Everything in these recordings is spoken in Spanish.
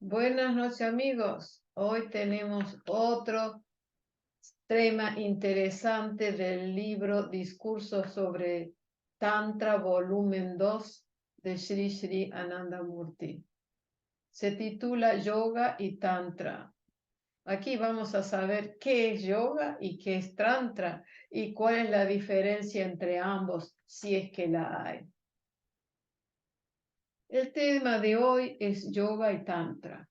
Buenas noches, amigos. Hoy tenemos otro tema interesante del libro Discursos sobre Tantra, volumen 2 de Sri Sri Anandamurti. Se titula Yoga y Tantra. Aquí vamos a saber qué es yoga y qué es tantra y cuál es la diferencia entre ambos, si es que la hay. El tema de hoy es yoga y tantra.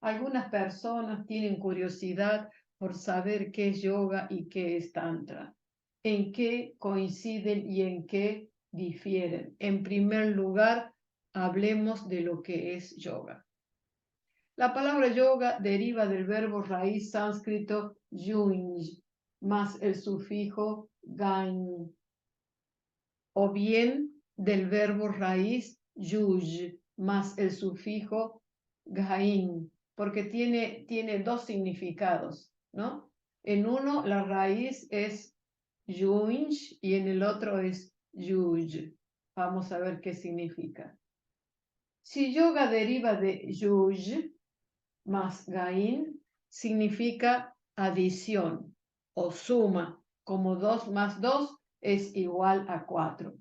Algunas personas tienen curiosidad por saber qué es yoga y qué es tantra, en qué coinciden y en qué difieren. En primer lugar, hablemos de lo que es yoga. La palabra yoga deriva del verbo raíz sánscrito yuj, más el sufijo gain, o bien del verbo raíz yuj, más el sufijo gain, porque tiene dos significados, ¿no? En uno la raíz es yunj y en el otro es yuj. Vamos a ver qué significa. Si yoga deriva de yuj más gain, significa adición o suma, como 2 más 2 es igual a 4.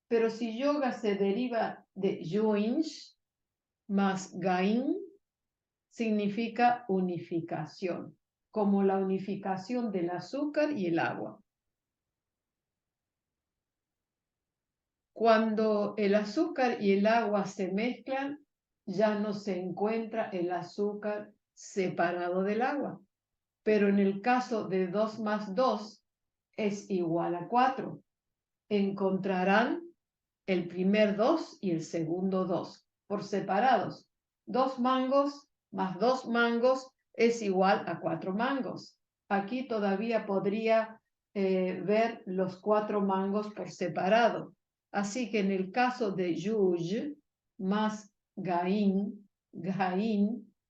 Pero si yoga se deriva de yuinj más gain, significa unificación, como la unificación del azúcar y el agua. Cuando el azúcar y el agua se mezclan, ya no se encuentra el azúcar separado del agua. Pero en el caso de 2 más 2 es igual a 4. Encontrarán el primer 2 y el segundo 2 por separados. 2 mangos más 2 mangos es igual a 4 mangos. Aquí todavía podría ver los 4 mangos por separado. Así que en el caso de yuj más gain,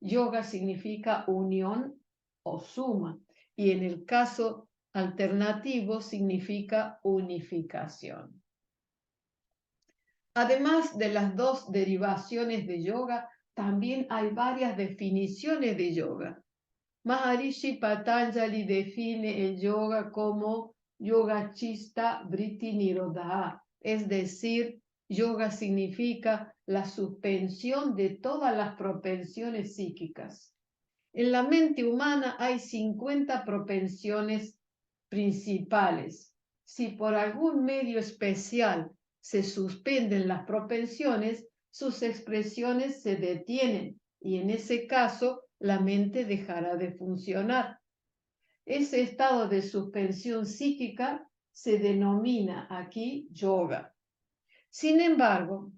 yoga significa unión o suma. Y en el caso alternativo significa unificación. Además de las dos derivaciones de yoga, también hay varias definiciones de yoga. Maharishi Patanjali define el yoga como yoga chista vritti nirodha, es decir, yoga significa la suspensión de todas las propensiones psíquicas. En la mente humana hay 50 propensiones principales. Si por algún medio especial se suspenden las propensiones, sus expresiones se detienen y en ese caso la mente dejará de funcionar. Ese estado de suspensión psíquica se denomina aquí yoga. Sin embargo,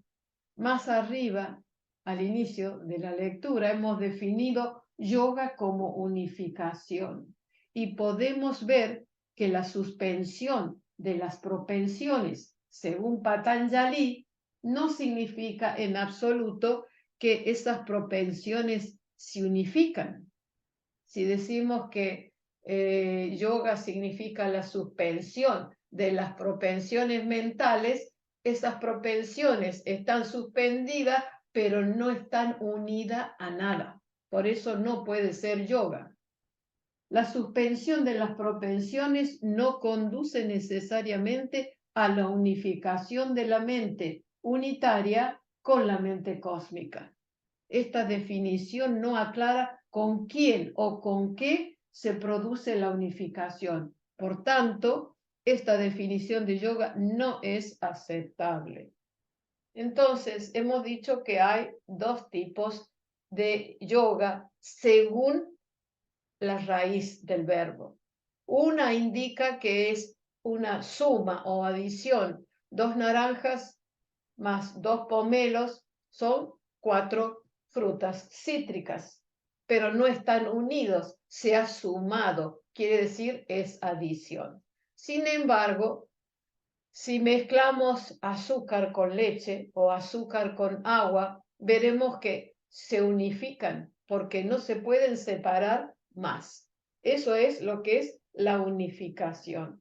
más arriba, al inicio de la lectura, hemos definido yoga como unificación y podemos ver que la suspensión de las propensiones, según Patanjali, no significa en absoluto que esas propensiones se unifican. Si decimos que yoga significa la suspensión de las propensiones mentales, esas propensiones están suspendidas, pero no están unidas a nada. Por eso no puede ser yoga. La suspensión de las propensiones no conduce necesariamente a la unificación de la mente unitaria con la mente cósmica. Esta definición no aclara con quién o con qué se produce la unificación. Por tanto, esta definición de yoga no es aceptable. Entonces, hemos dicho que hay dos tipos de yoga según la raíz del verbo. Una indica que es una suma o adición. 2 naranjas más 2 pomelos son 4 frutas cítricas, pero no están unidos, se ha sumado, quiere decir es adición. Sin embargo, si mezclamos azúcar con leche o azúcar con agua, veremos que se unifican porque no se pueden separar más. Eso es lo que es la unificación.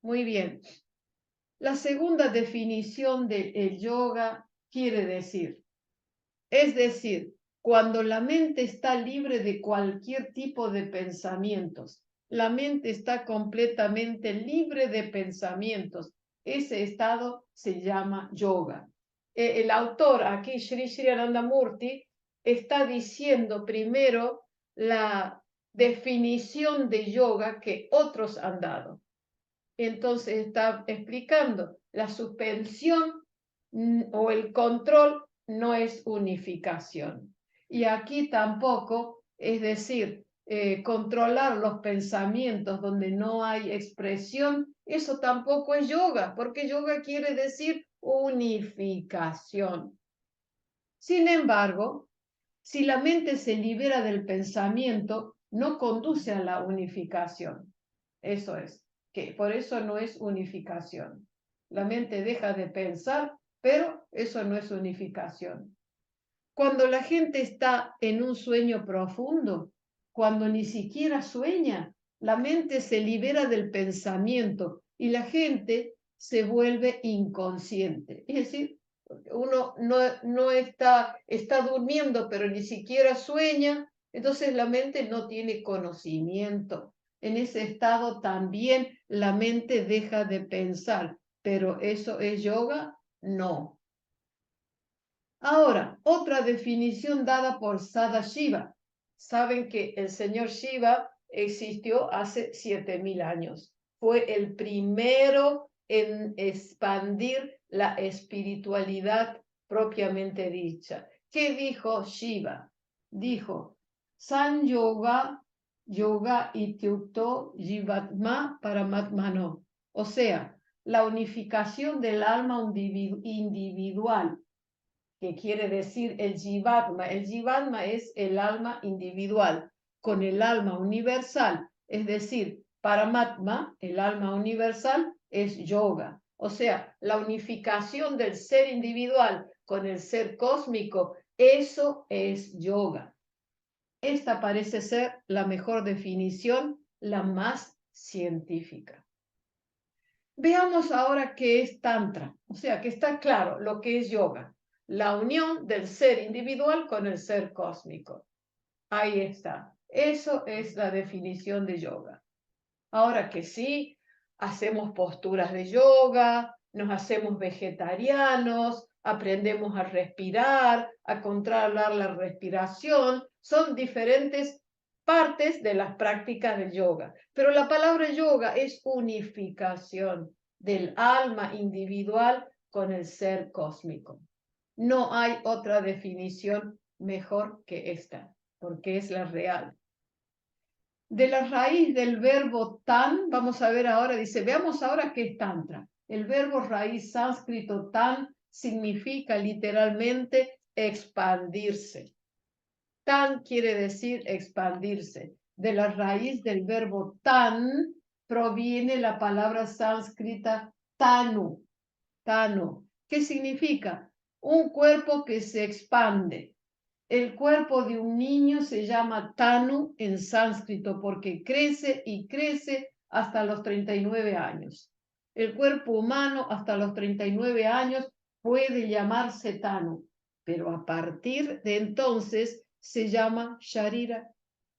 Muy bien. La segunda definición del yoga quiere decir, es decir, cuando la mente está libre de cualquier tipo de pensamientos. La mente está completamente libre de pensamientos. Ese estado se llama yoga. El autor aquí, Sri Sri Anandamurti, está diciendo primero la definición de yoga que otros han dado. Entonces está explicando la suspensión o el control no es unificación. Y aquí tampoco, es decir, controlar los pensamientos donde no hay expresión, eso tampoco es yoga, porque yoga quiere decir unificación. Sin embargo, si la mente se libera del pensamiento, no conduce a la unificación. Eso es, que por eso no es unificación. La mente deja de pensar, pero eso no es unificación. Cuando la gente está en un sueño profundo, cuando ni siquiera sueña, la mente se libera del pensamiento y la gente se vuelve inconsciente. Es decir, uno no está durmiendo, pero ni siquiera sueña, entonces la mente no tiene conocimiento. En ese estado también la mente deja de pensar, pero ¿eso es yoga? No. Ahora, otra definición dada por Sadashiva. Saben que el señor Shiva existió hace 7000 años. Fue el primero en expandir la espiritualidad propiamente dicha. ¿Qué dijo Shiva? Dijo, San Yoga, Yoga ityukto jivatma paramatmano. O sea, la unificación del alma individual, que quiere decir el jivatma. El jivatma es el alma individual con el alma universal, es decir, Paramatma, el alma universal, es yoga. O sea, la unificación del ser individual con el ser cósmico, eso es yoga. Esta parece ser la mejor definición, la más científica. Veamos ahora qué es Tantra, o sea, que está claro lo que es yoga, la unión del ser individual con el ser cósmico. Ahí está. Eso es la definición de yoga. Ahora que sí, hacemos posturas de yoga, nos hacemos vegetarianos, aprendemos a respirar, a controlar la respiración, son diferentes partes de las prácticas del yoga. Pero la palabra yoga es unificación del alma individual con el ser cósmico. No hay otra definición mejor que esta, porque es la real. De la raíz del verbo tan, vamos a ver ahora, dice, veamos ahora qué es tantra. El verbo raíz sánscrito tan significa literalmente expandirse. Tan quiere decir expandirse. De la raíz del verbo tan proviene la palabra sánscrita tanu. Tanu. ¿Qué significa? Un cuerpo que se expande. El cuerpo de un niño se llama Tanu en sánscrito porque crece y crece hasta los 39 años. El cuerpo humano hasta los 39 años puede llamarse Tanu, pero a partir de entonces se llama Sharira.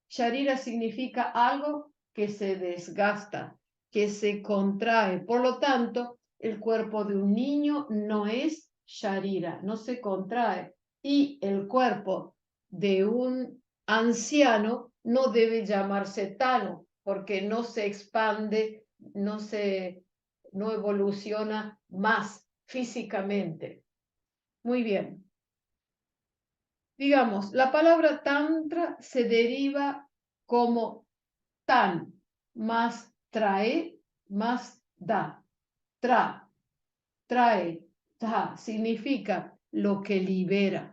Sharira significa algo que se desgasta, que se contrae. Por lo tanto, el cuerpo de un niño no es Sharira, no se contrae. Y el cuerpo de un anciano no debe llamarse Tanu, porque no se expande, no evoluciona más físicamente. Muy bien. Digamos, la palabra tantra se deriva como tan, más trae, más da. Trae, ta, significa lo que libera.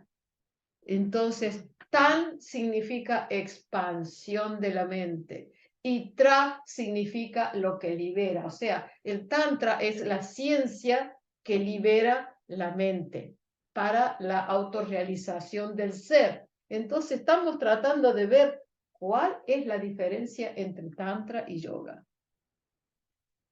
Entonces, tan significa expansión de la mente y tra significa lo que libera. O sea, el tantra es la ciencia que libera la mente para la autorrealización del ser. Entonces, estamos tratando de ver cuál es la diferencia entre tantra y yoga.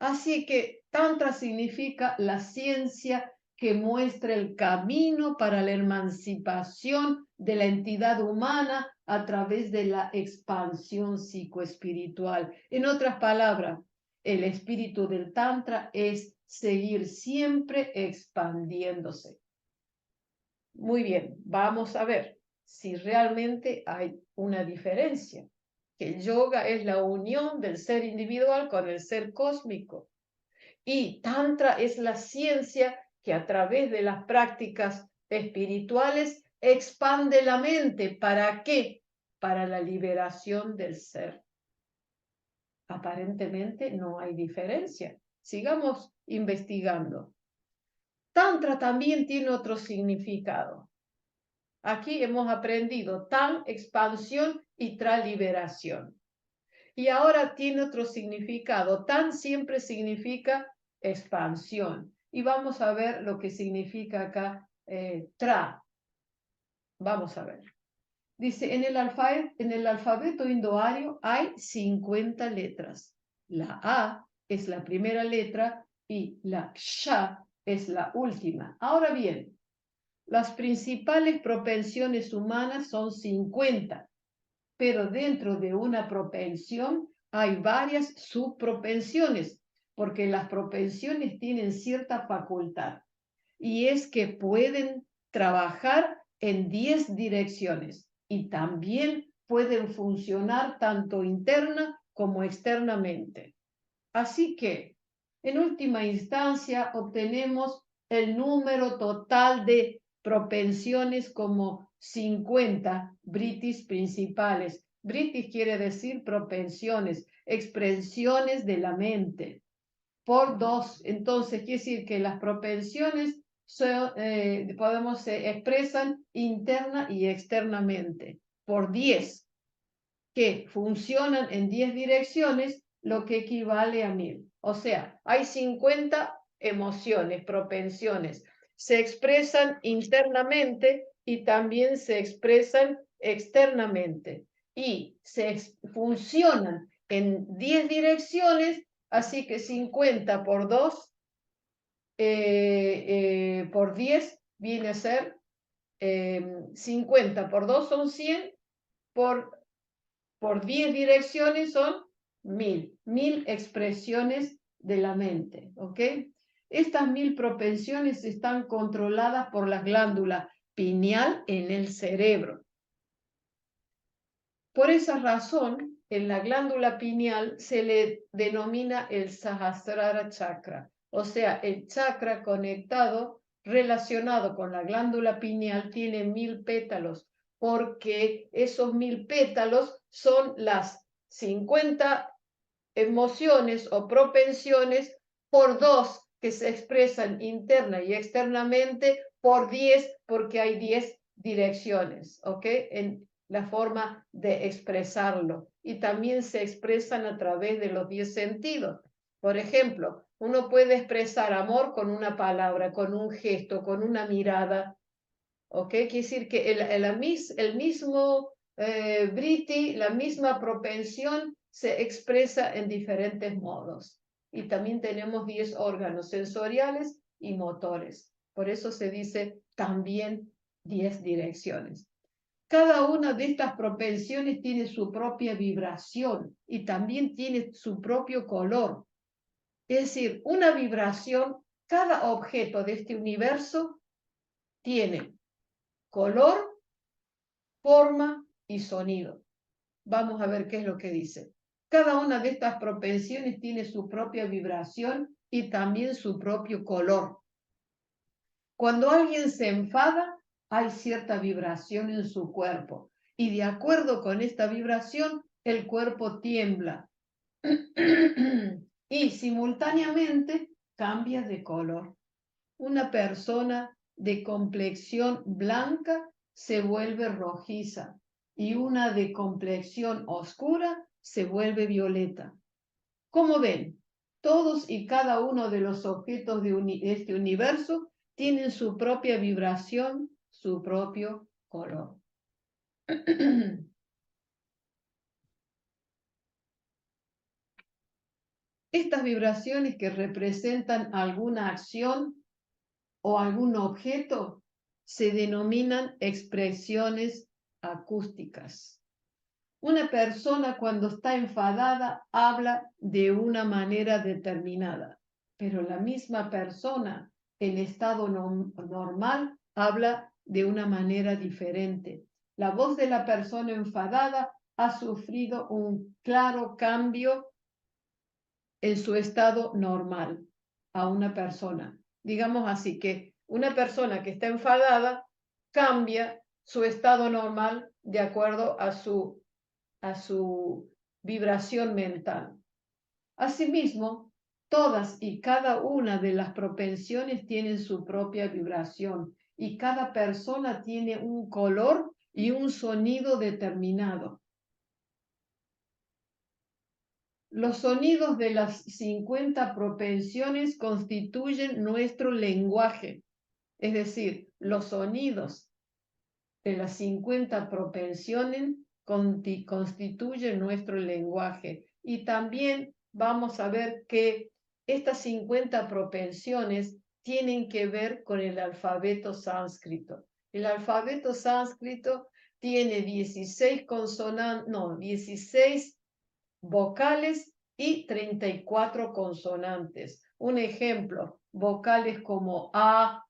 Así que tantra significa la ciencia que muestra el camino para la emancipación de la entidad humana a través de la expansión psicoespiritual. En otras palabras, el espíritu del Tantra es seguir siempre expandiéndose. Muy bien, vamos a ver si realmente hay una diferencia. Que el yoga es la unión del ser individual con el ser cósmico. Y Tantra es la ciencia que a través de las prácticas espirituales expande la mente. ¿Para qué? Para la liberación del ser. Aparentemente no hay diferencia. Sigamos investigando. Tantra también tiene otro significado. Aquí hemos aprendido Tan, expansión, y Tra, liberación. Y ahora tiene otro significado. Tan siempre significa expansión. Y vamos a ver lo que significa acá Tra. Vamos a ver. Dice, en el alfabeto indoario hay 50 letras. La A es la primera letra y la Ksha es la última. Ahora bien, las principales propensiones humanas son 50, pero dentro de una propensión hay varias subpropensiones, porque las propensiones tienen cierta facultad, y es que pueden trabajar en 10 direcciones y también pueden funcionar tanto interna como externamente. Así que, en última instancia, obtenemos el número total de propensiones como 50 britis principales. Britis quiere decir propensiones, expresiones de la mente. Por 2, entonces quiere decir que las propensiones se expresan interna y externamente. Por 10, que funcionan en 10 direcciones, lo que equivale a 1000. O sea, hay 50 emociones, propensiones. Se expresan internamente y también se expresan externamente. Y funcionan en 10 direcciones, así que 50 por 2, por 10 viene a ser 50 por 2 son 100, por 10 direcciones son 1000 expresiones de la mente, ¿ok? Estas 1000 propensiones están controladas por la glándula pineal en el cerebro. Por esa razón, en la glándula pineal se le denomina el Sahasrara chakra, o sea, el chakra conectado, relacionado con la glándula pineal, tiene 1000 pétalos, porque esos 1000 pétalos son las 50 emociones o propensiones por 2 que se expresan interna y externamente, por 10 porque hay 10 direcciones, ¿ok? En la forma de expresarlo. Y también se expresan a través de los 10 sentidos. Por ejemplo, uno puede expresar amor con una palabra, con un gesto, con una mirada, ¿ok? Quiere decir que el mismo Briti, la misma propensión se expresa en diferentes modos. Y también tenemos 10 órganos sensoriales y motores. Por eso se dice también 10 direcciones. Cada una de estas propensiones tiene su propia vibración y también tiene su propio color. Es decir, una vibración, cada objeto de este universo tiene color, forma y sonido. Vamos a ver qué es lo que dice. Cada una de estas propensiones tiene su propia vibración y también su propio color. Cuando alguien se enfada, hay cierta vibración en su cuerpo y de acuerdo con esta vibración, el cuerpo tiembla y simultáneamente cambia de color. Una persona de complexión blanca se vuelve rojiza y una de complexión oscura se vuelve violeta. Como ven, todos y cada uno de los objetos de este universo tienen su propia vibración, su propio color. Estas vibraciones que representan alguna acción o algún objeto se denominan expresiones acústicas. Una persona cuando está enfadada habla de una manera determinada, pero la misma persona en estado normal habla de una manera diferente. La voz de la persona enfadada ha sufrido un claro cambio en su estado normal a una persona. Digamos así que una persona que está enfadada cambia su estado normal de acuerdo a su vibración mental. Asimismo, todas y cada una de las propensiones tienen su propia vibración y cada persona tiene un color y un sonido determinado. Los sonidos de las 50 propensiones constituyen nuestro lenguaje, es decir, los sonidos de las 50 propensiones constituyen nuestro lenguaje. Y también vamos a ver que estas 50 propensiones tienen que ver con el alfabeto sánscrito. El alfabeto sánscrito tiene 16 16 vocales y 34 consonantes. Un ejemplo, vocales como A,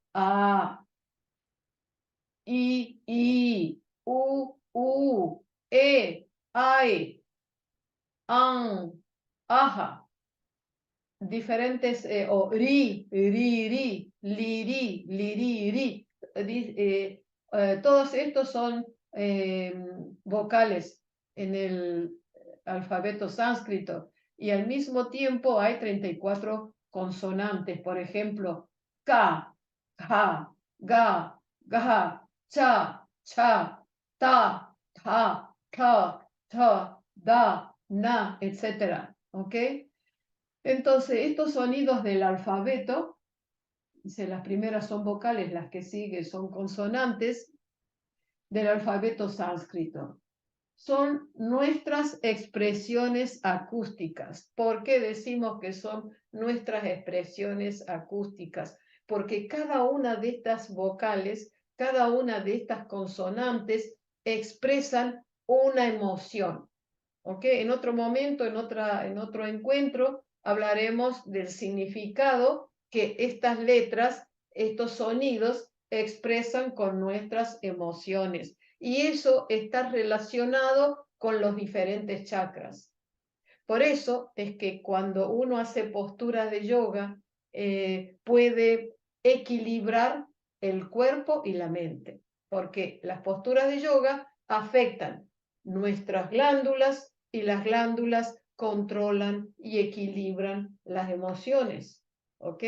I, U, E, Ai, An, Aja. Diferentes, o ri, liri. Todos estos son vocales en el alfabeto sánscrito y al mismo tiempo hay 34 consonantes, por ejemplo, ka, ja, ga, cha, ta, da, na, etc. ¿Ok? Entonces, estos sonidos del alfabeto, las primeras son vocales, las que siguen son consonantes del alfabeto sánscrito. Son nuestras expresiones acústicas. ¿Por qué decimos que son nuestras expresiones acústicas? Porque cada una de estas vocales, cada una de estas consonantes expresan una emoción. ¿Ok? En otro momento, en otro encuentro, hablaremos del significado que estas letras, estos sonidos, expresan con nuestras emociones. Y eso está relacionado con los diferentes chakras. Por eso es que cuando uno hace posturas de yoga, puede equilibrar el cuerpo y la mente, porque las posturas de yoga afectan nuestras glándulas y las glándulas controlan y equilibran las emociones, ¿ok?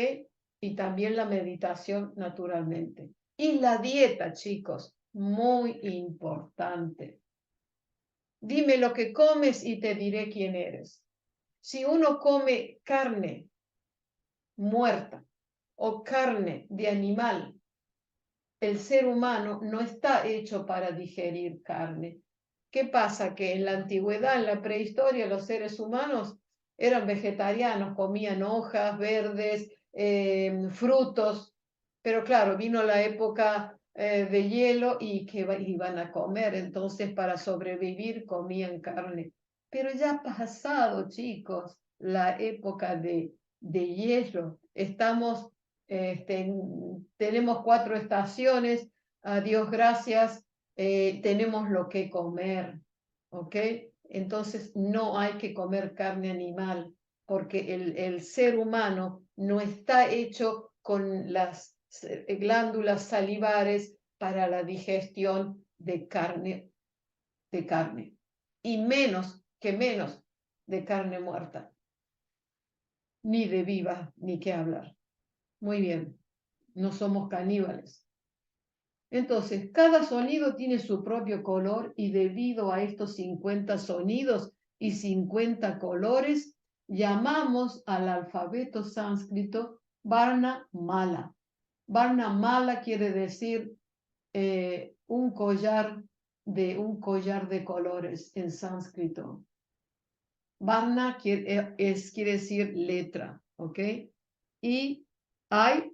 Y también la meditación naturalmente. Y la dieta, chicos, muy importante. Dime lo que comes y te diré quién eres. Si uno come carne muerta o carne de animal, el ser humano no está hecho para digerir carne. ¿Qué pasa? Que en la antigüedad, en la prehistoria, los seres humanos eran vegetarianos, comían hojas verdes, frutos, pero claro, vino la época de hielo y que iban a comer, entonces para sobrevivir comían carne. Pero ya ha pasado, chicos, la época de hielo. Tenemos 4 estaciones, a Dios gracias, tenemos lo que comer, ¿ok? Entonces no hay que comer carne animal, porque el ser humano no está hecho con las glándulas salivares para la digestión de carne, y menos de carne muerta, ni de viva, ni qué hablar. Muy bien, no somos caníbales. Entonces, cada sonido tiene su propio color y debido a estos 50 sonidos y 50 colores, llamamos al alfabeto sánscrito Varna Mala. Varna Mala quiere decir un collar de colores en sánscrito. Varna quiere decir letra, ¿ok? Y hay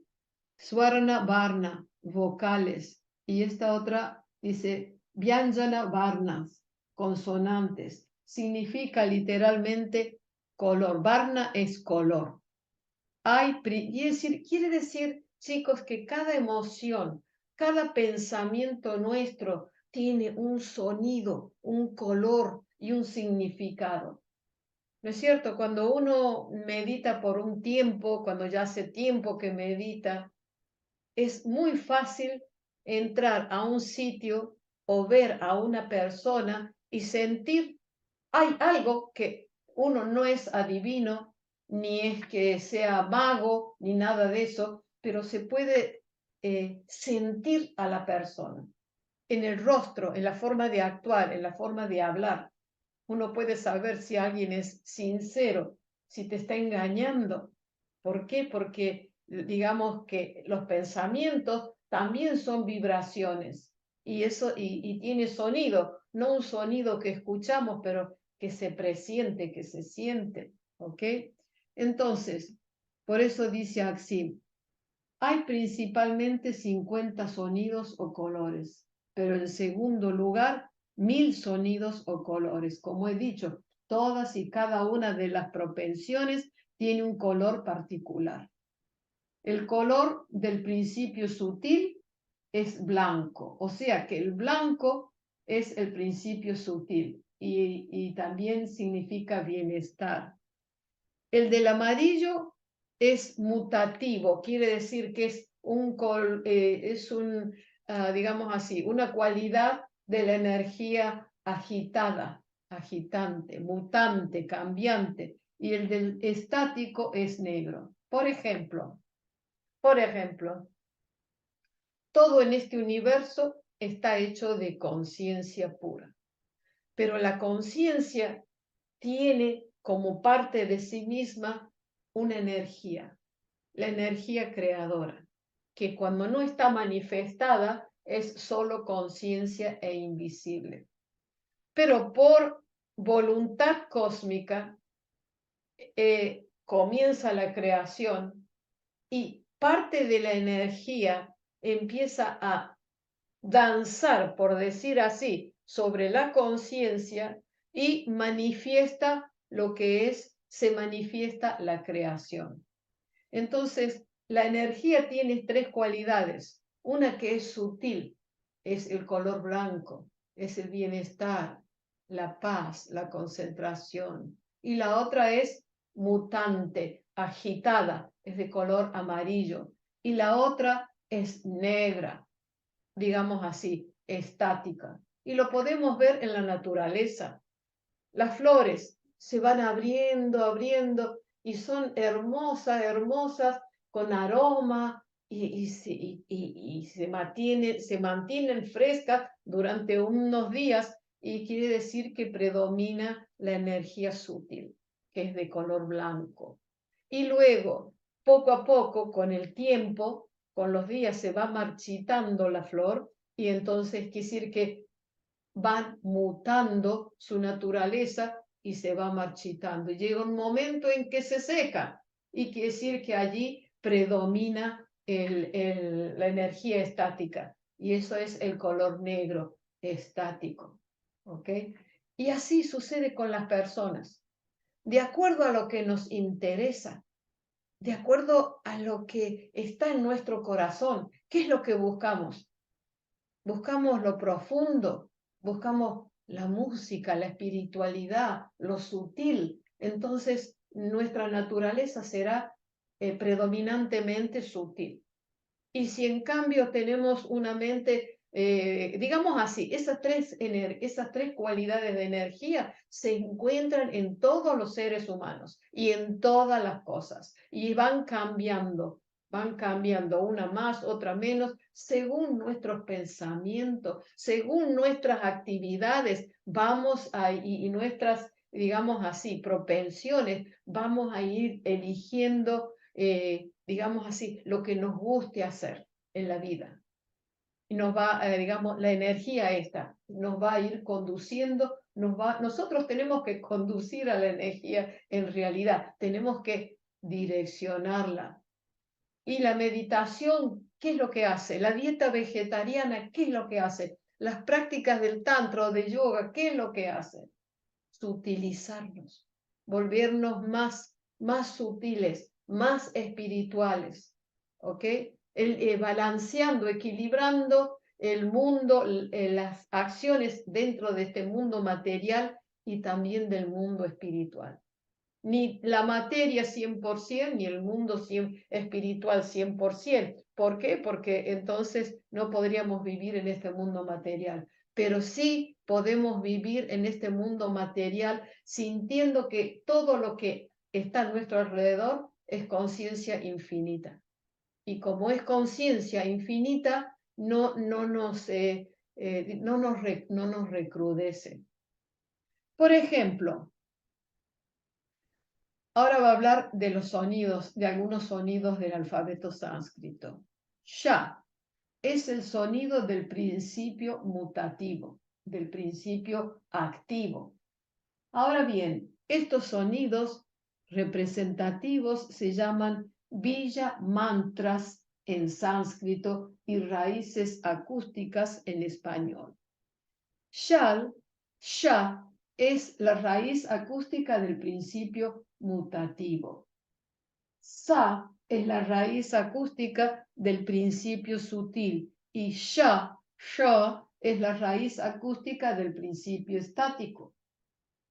Swarna Varna, vocales. Y esta otra dice Vyanjana Varnas, consonantes. Significa literalmente color. Varna es color. Quiere decir, chicos, que cada emoción, cada pensamiento nuestro tiene un sonido, un color y un significado. ¿No es cierto? Cuando uno medita por un tiempo, cuando ya hace tiempo que medita, es muy fácil entrar a un sitio o ver a una persona y sentir, hay algo que uno no es adivino, ni es que sea mago, ni nada de eso, pero se puede sentir a la persona, en el rostro, en la forma de actuar, en la forma de hablar. Uno puede saber si alguien es sincero, si te está engañando. ¿Por qué? Porque digamos que los pensamientos también son vibraciones y eso y tiene sonido, no un sonido que escuchamos, pero que se presiente, que se siente, ¿ok? Entonces, por eso dice Axim, hay principalmente 50 sonidos o colores, pero en segundo lugar, 1000 sonidos o colores. Como he dicho, todas y cada una de las propensiones tiene un color particular. El color del principio sutil es blanco, o sea que el blanco es el principio sutil y también significa bienestar. El del amarillo es mutativo, quiere decir que es digamos así, una cualidad de la energía agitada, agitante, mutante, cambiante, y el del estático es negro. Por ejemplo, todo en este universo está hecho de conciencia pura, pero la conciencia tiene como parte de sí misma una energía, la energía creadora, que cuando no está manifestada es solo conciencia e invisible. Pero por voluntad cósmica comienza la creación y parte de la energía empieza a danzar, por decir así, sobre la conciencia y manifiesta lo que se manifiesta la creación. Entonces, la energía tiene tres cualidades. Una que es sutil, es el color blanco, es el bienestar, la paz, la concentración. Y la otra es mutante, agitada, es de color amarillo. Y la otra es negra, digamos así, estática. Y lo podemos ver en la naturaleza. Las flores se van abriendo, abriendo y son hermosas, hermosas, con aroma y se mantienen frescas durante unos días y quiere decir que predomina la energía sutil, que es de color blanco. Y luego, poco a poco, con el tiempo, con los días se va marchitando la flor y entonces quiere decir que van mutando su naturaleza y se va marchitando. Y llega un momento en que se seca y quiere decir que allí predomina la energía estática y eso es el color negro estático. ¿Ok? Y así sucede con las personas. De acuerdo a lo que nos interesa, de acuerdo a lo que está en nuestro corazón, ¿qué es lo que buscamos? Buscamos lo profundo, buscamos la música, la espiritualidad, lo sutil. Entonces, nuestra naturaleza será predominantemente sutil. Y si en cambio tenemos una mente, digamos así, esas tres cualidades de energía se encuentran en todos los seres humanos y en todas las cosas y van cambiando una más, otra menos, según nuestros pensamientos, según nuestras actividades, y nuestras, digamos así, propensiones, vamos a ir eligiendo digamos así, lo que nos guste hacer en la vida. Y nos va, digamos, la energía esta nos va a ir conduciendo, nosotros tenemos que conducir a la energía en realidad, tenemos que direccionarla. Y la meditación, ¿qué es lo que hace? La dieta vegetariana, ¿qué es lo que hace? Las prácticas del tantra o de yoga, ¿qué es lo que hace? Sutilizarnos, volvernos más sutiles, más espirituales, ¿ok? Balanceando, equilibrando el mundo, las acciones dentro de este mundo material y también del mundo espiritual. Ni la materia 100%, ni el mundo espiritual 100%. ¿Por qué? Porque entonces no podríamos vivir en este mundo material. Pero sí podemos vivir en este mundo material sintiendo que todo lo que está a nuestro alrededor es conciencia infinita. Y como es conciencia infinita, no nos recrudece. Por ejemplo, ahora va a hablar de los sonidos, de algunos sonidos del alfabeto sánscrito. Ya es el sonido del principio mutativo, del principio activo. Ahora bien, estos sonidos representativos se llaman bija mantras en sánscrito y raíces acústicas en español. Ya es la raíz acústica del principio mutativo. Sa es la raíz acústica del principio sutil y sha es la raíz acústica del principio estático.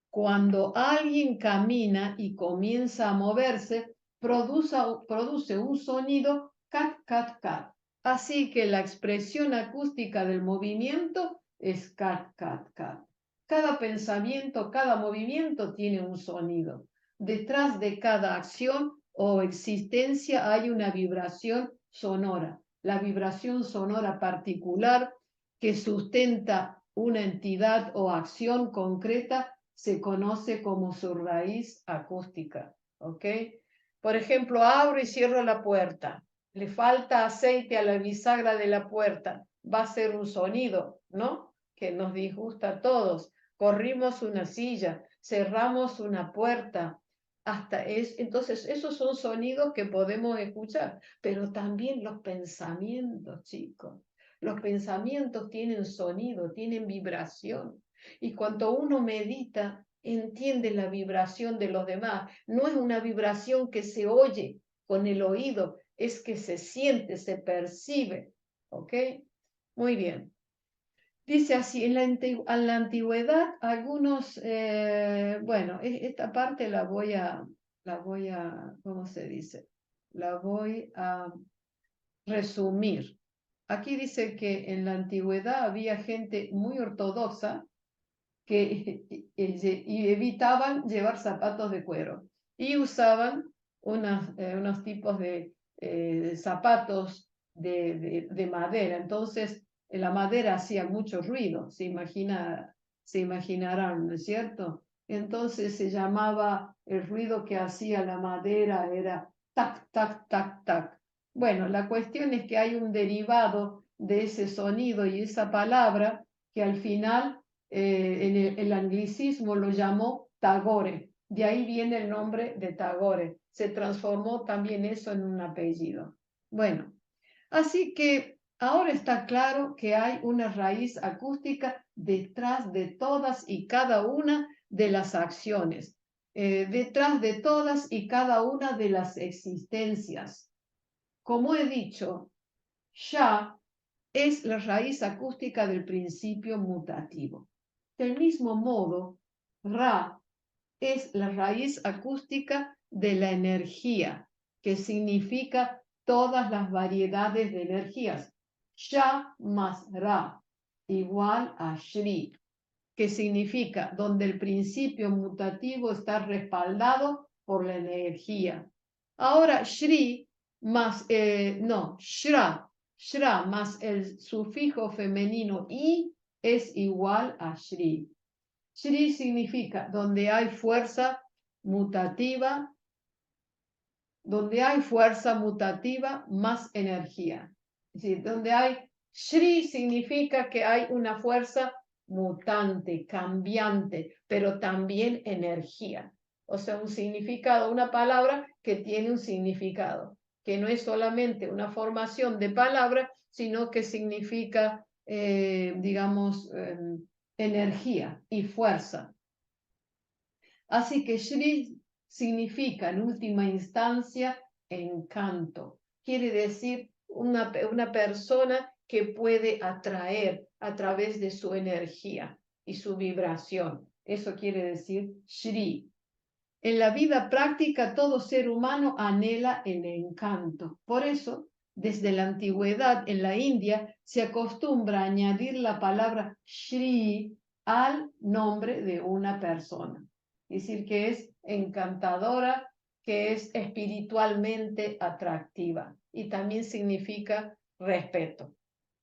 Cuando alguien camina y comienza a moverse, produce un sonido cat, cat, cat. Así que la expresión acústica del movimiento es cat, cat, cat. Cada pensamiento, cada movimiento tiene un sonido. Detrás de cada acción o existencia hay una vibración sonora. La vibración sonora particular que sustenta una entidad o acción concreta se conoce como su raíz acústica, ¿ok? Por ejemplo, abro y cierro la puerta. Le falta aceite a la bisagra de la puerta. Va a ser un sonido, ¿no? Que nos disgusta a todos. Corrimos una silla, cerramos una puerta. Entonces, esos son sonidos que podemos escuchar, pero también los pensamientos, chicos. Los pensamientos tienen sonido, tienen vibración. Y cuando uno medita, entiende la vibración de los demás. No es una vibración que se oye con el oído, es que se siente, se percibe. ¿Ok? Muy bien. Dice así, en la antigüedad, algunos, bueno, esta parte ¿cómo se dice? La voy a resumir. Aquí dice que en la antigüedad había gente muy ortodoxa que y evitaban llevar zapatos de cuero y usaban unos tipos de zapatos de madera. Entonces, la madera hacía mucho ruido, se imaginarán, ¿no es cierto? Entonces se llamaba, el ruido que hacía la madera era tac, tac, tac, tac. Bueno, la cuestión es que hay un derivado de ese sonido y esa palabra que al final en el anglicismo lo llamó Tagore. De ahí viene el nombre de Tagore. Se transformó también eso en un apellido. Bueno, así que ahora está claro que hay una raíz acústica detrás de todas y cada una de las acciones, detrás de todas y cada una de las existencias. Como he dicho, ya es la raíz acústica del principio mutativo. Del mismo modo, Ra es la raíz acústica de la energía, que significa todas las variedades de energías. Sha más Ra igual a Shri, que significa donde el principio mutativo está respaldado por la energía. Ahora Shri más, Shra más el sufijo femenino I es igual a Shri. Shri significa donde hay fuerza mutativa, más energía. Es decir, donde hay Shri significa que hay una fuerza mutante, cambiante, pero también energía. O sea, un significado, una palabra que tiene un significado. que no es solamente una formación de palabra, sino que significa, digamos, energía y fuerza. Así que Shri significa en última instancia encanto. Quiere decir una persona que puede atraer a través de su energía y su vibración. Eso quiere decir Shri. En la vida práctica, todo ser humano anhela el encanto. Por eso, desde la antigüedad en la India, se acostumbra a añadir la palabra Shri al nombre de una persona. Es decir, que es encantadora, que es espiritualmente atractiva y también significa respeto.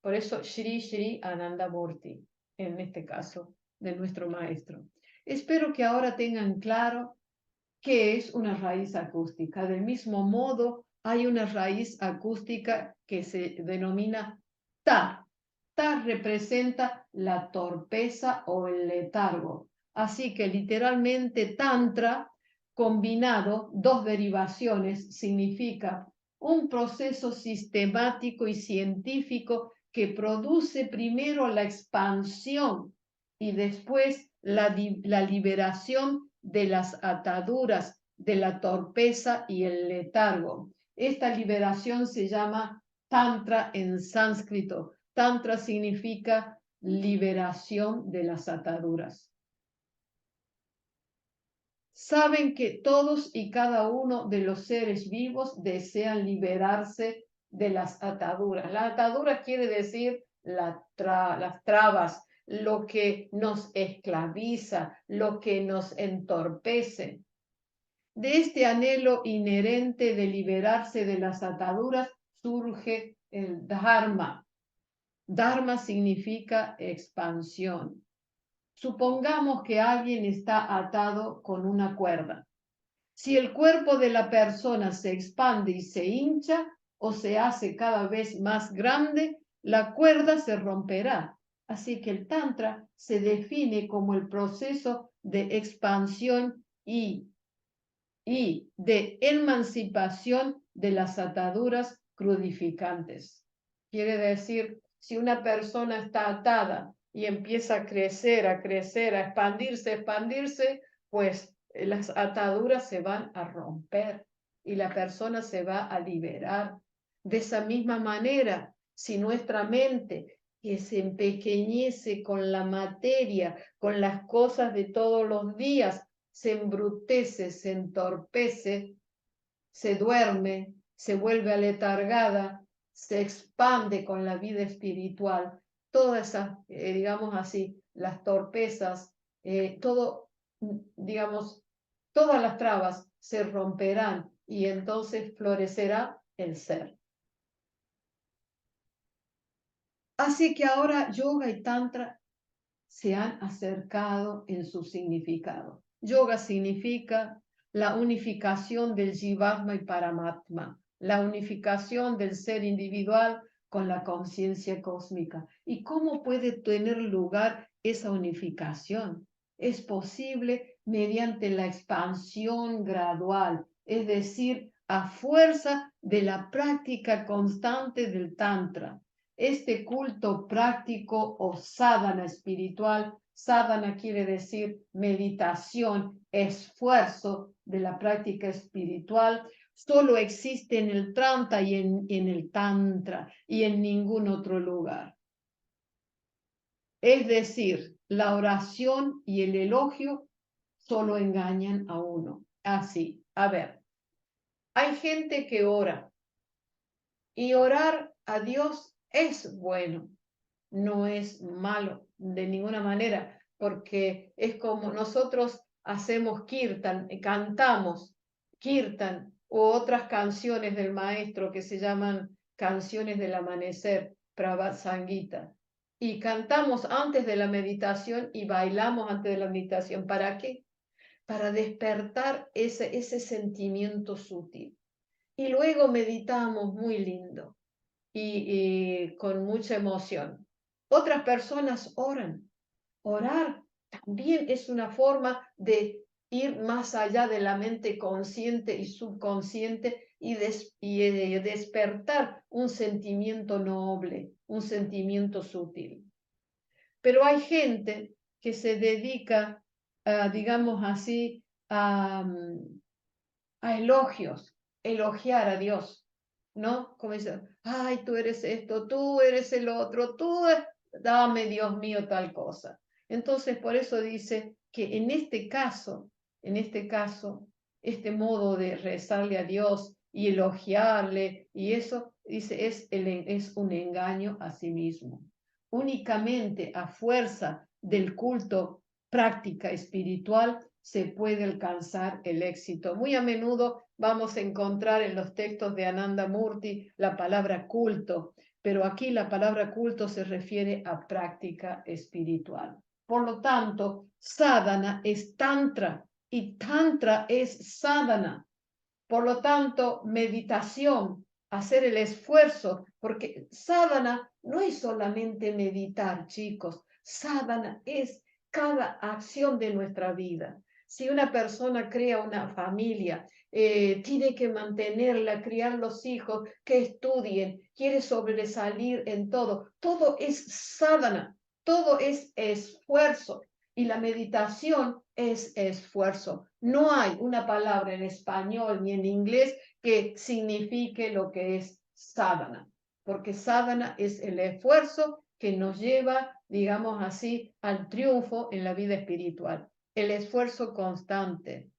Por eso, Shri Shri Ananda Murti, en este caso, de nuestro maestro. Espero que ahora tengan claro qué es una raíz acústica. Del mismo modo, hay una raíz acústica que se denomina Ta. Ta representa la torpeza o el letargo. Así que literalmente Tantra combinado, dos derivaciones, significa un proceso sistemático y científico que produce primero la expansión y después la liberación de las ataduras, de la torpeza y el letargo. Esta liberación se llama Tantra en sánscrito. Tantra significa liberación de las ataduras. Saben que todos y cada uno de los seres vivos desean liberarse de las ataduras. Las ataduras quiere decir las trabas, lo que nos esclaviza, lo que nos entorpece. De este anhelo inherente de liberarse de las ataduras surge el Dharma. Dharma significa expansión. Supongamos que alguien está atado con una cuerda. Si el cuerpo de la persona se expande y se hincha o se hace cada vez más grande, la cuerda se romperá. Así que el Tantra se define como el proceso de expansión y de emancipación de las ataduras crudificantes. Quiere decir, si una persona está atada y empieza a crecer, a expandirse, pues las ataduras se van a romper y la persona se va a liberar. De esa misma manera, si nuestra mente que se empequeñece con la materia, con las cosas de todos los días, se embrutece, se entorpece, se duerme, se vuelve aletargada, se expande con la vida espiritual. Todas esas, digamos así, las torpezas, todo, digamos, todas las trabas se romperán y entonces florecerá el ser. Así que ahora yoga y tantra se han acercado en su significado. Yoga significa la unificación del Jivatma y Paramatma, la unificación del ser individual con la conciencia cósmica. ¿Y cómo puede tener lugar esa unificación? Es posible mediante la expansión gradual, es decir, a fuerza de la práctica constante del Tantra. Este culto práctico o sadhana espiritual, sadhana quiere decir meditación, esfuerzo de la práctica espiritual, solo existe en el Tantra y en el Tantra y en ningún otro lugar. Es decir, la oración y el elogio solo engañan a uno. Así, a ver, hay gente que ora y orar a Dios es bueno, no es malo de ninguna manera, porque es como nosotros hacemos kirtan, cantamos kirtan u otras canciones del maestro que se llaman canciones del amanecer, Prabhat Sangita, y cantamos antes de la meditación y bailamos antes de la meditación. ¿Para qué? Para despertar ese sentimiento sutil. Y luego meditamos muy lindo y con mucha emoción. Otras personas oran. Orar también es una forma de ir más allá de la mente consciente y subconsciente y despertar un sentimiento noble, un sentimiento sutil. Pero hay gente que se dedica, digamos así, a elogios, elogiar a Dios, ¿no? Como dice, ay, tú eres esto, tú eres el otro, dame, Dios mío, tal cosa. Entonces, por eso dice que en este caso, este modo de rezarle a Dios y elogiarle, y eso, dice, es un engaño a sí mismo. Únicamente a fuerza del culto, práctica espiritual, se puede alcanzar el éxito. Muy a menudo vamos a encontrar en los textos de Ananda Murti la palabra culto, pero aquí la palabra culto se refiere a práctica espiritual. Por lo tanto, sadhana es tantra y tantra es sadhana. Por lo tanto, meditación, hacer el esfuerzo, porque sadhana no es solamente meditar, chicos. Sadhana es cada acción de nuestra vida. Si una persona crea una familia, tiene que mantenerla, criar los hijos, que estudien, quiere sobresalir en todo. Todo es sadhana, todo es esfuerzo. Y la meditación es esfuerzo. No hay una palabra en español ni en inglés que signifique lo que es sadhana, porque sadhana es el esfuerzo que nos lleva, digamos así, al triunfo en la vida espiritual, el esfuerzo constante.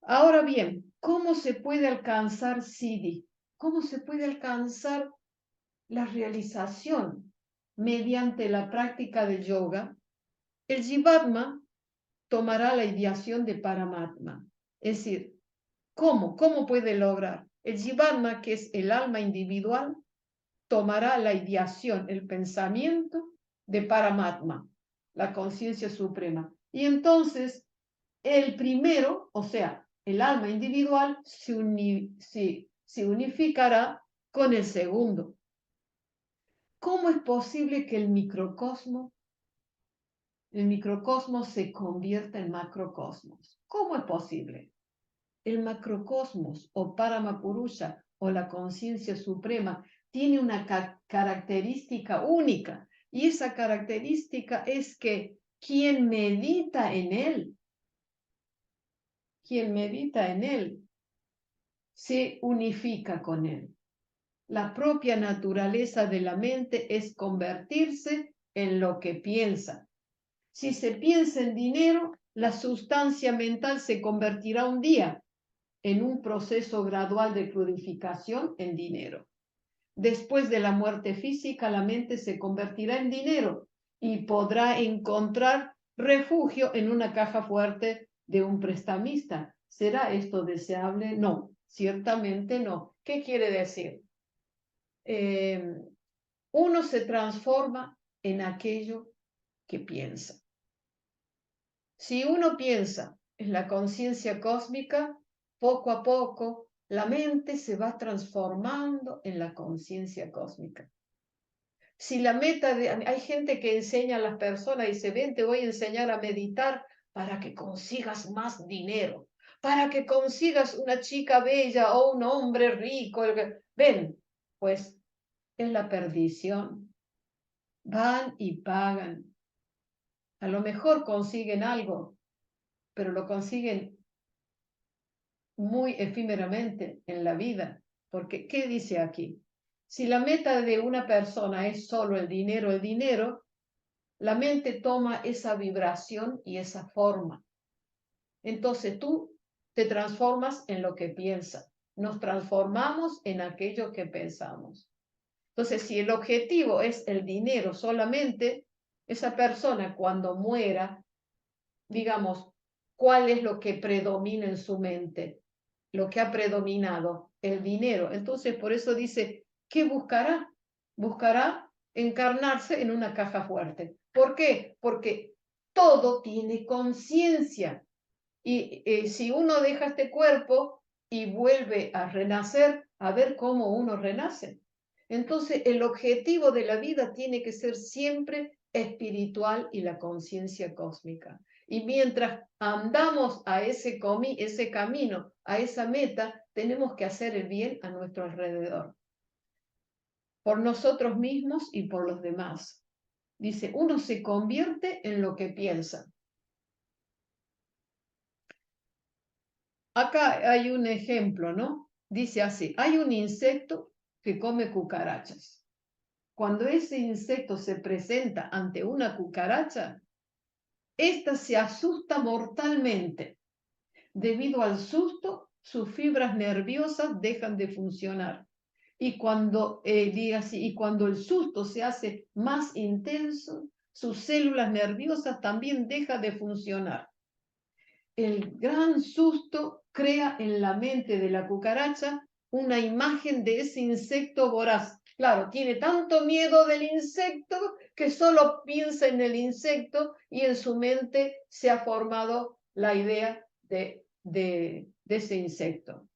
Ahora bien, ¿cómo se puede alcanzar siddhi? ¿Cómo se puede alcanzar la realización mediante la práctica del yoga? El Jivatma tomará la ideación de Paramatma. Es decir, ¿cómo puede lograr? El Jivatma, que es el alma individual, tomará la ideación, el pensamiento de Paramatma, la conciencia suprema. Y entonces el primero, o sea, el alma individual, se unificará con el segundo. ¿Cómo es posible que el microcosmos se convierta en macrocosmos? ¿Cómo es posible? El macrocosmos o Paramapurusha o la conciencia suprema tiene una característica única, y esa característica es que quien medita en él se unifica con él. La propia naturaleza de la mente es convertirse en lo que piensa. Si se piensa en dinero, la sustancia mental se convertirá un día en un proceso gradual de purificación en dinero. Después de la muerte física, la mente se convertirá en dinero y podrá encontrar refugio en una caja fuerte de un prestamista. ¿Será esto deseable? No, ciertamente no. ¿Qué quiere decir? Uno se transforma en aquello que piensa. Si uno piensa en la conciencia cósmica, poco a poco la mente se va transformando en la conciencia cósmica. Si la hay gente que enseña a las personas y dice, ven, te voy a enseñar a meditar para que consigas más dinero, para que consigas una chica bella o un hombre rico. Ven, pues es la perdición. Van y pagan. A lo mejor consiguen algo, pero lo consiguen muy efímeramente en la vida. Porque, ¿qué dice aquí? Si la meta de una persona es solo el dinero, la mente toma esa vibración y esa forma. Entonces tú te transformas en lo que piensas. Nos transformamos en aquello que pensamos. Entonces, si el objetivo es el dinero solamente, esa persona cuando muera, digamos, ¿cuál es lo que predomina en su mente? Lo que ha predominado, el dinero. Entonces, por eso dice, ¿qué buscará? Buscará encarnarse en una caja fuerte. ¿Por qué? Porque todo tiene conciencia. Y si uno deja este cuerpo y vuelve a renacer, a ver cómo uno renace. Entonces, el objetivo de la vida tiene que ser siempre espiritual y la conciencia cósmica. Y mientras andamos a ese camino, a esa meta, tenemos que hacer el bien a nuestro alrededor, por nosotros mismos y por los demás. Dice, uno se convierte en lo que piensa. Acá hay un ejemplo, ¿no? Dice así, hay un insecto que come cucarachas. Cuando ese insecto se presenta ante una cucaracha, ésta se asusta mortalmente. Debido al susto, sus fibras nerviosas dejan de funcionar. Y cuando, y cuando el susto se hace más intenso, sus células nerviosas también dejan de funcionar. El gran susto crea en la mente de la cucaracha una imagen de ese insecto voraz. Claro, tiene tanto miedo del insecto que solo piensa en el insecto y en su mente se ha formado la idea de ese insecto.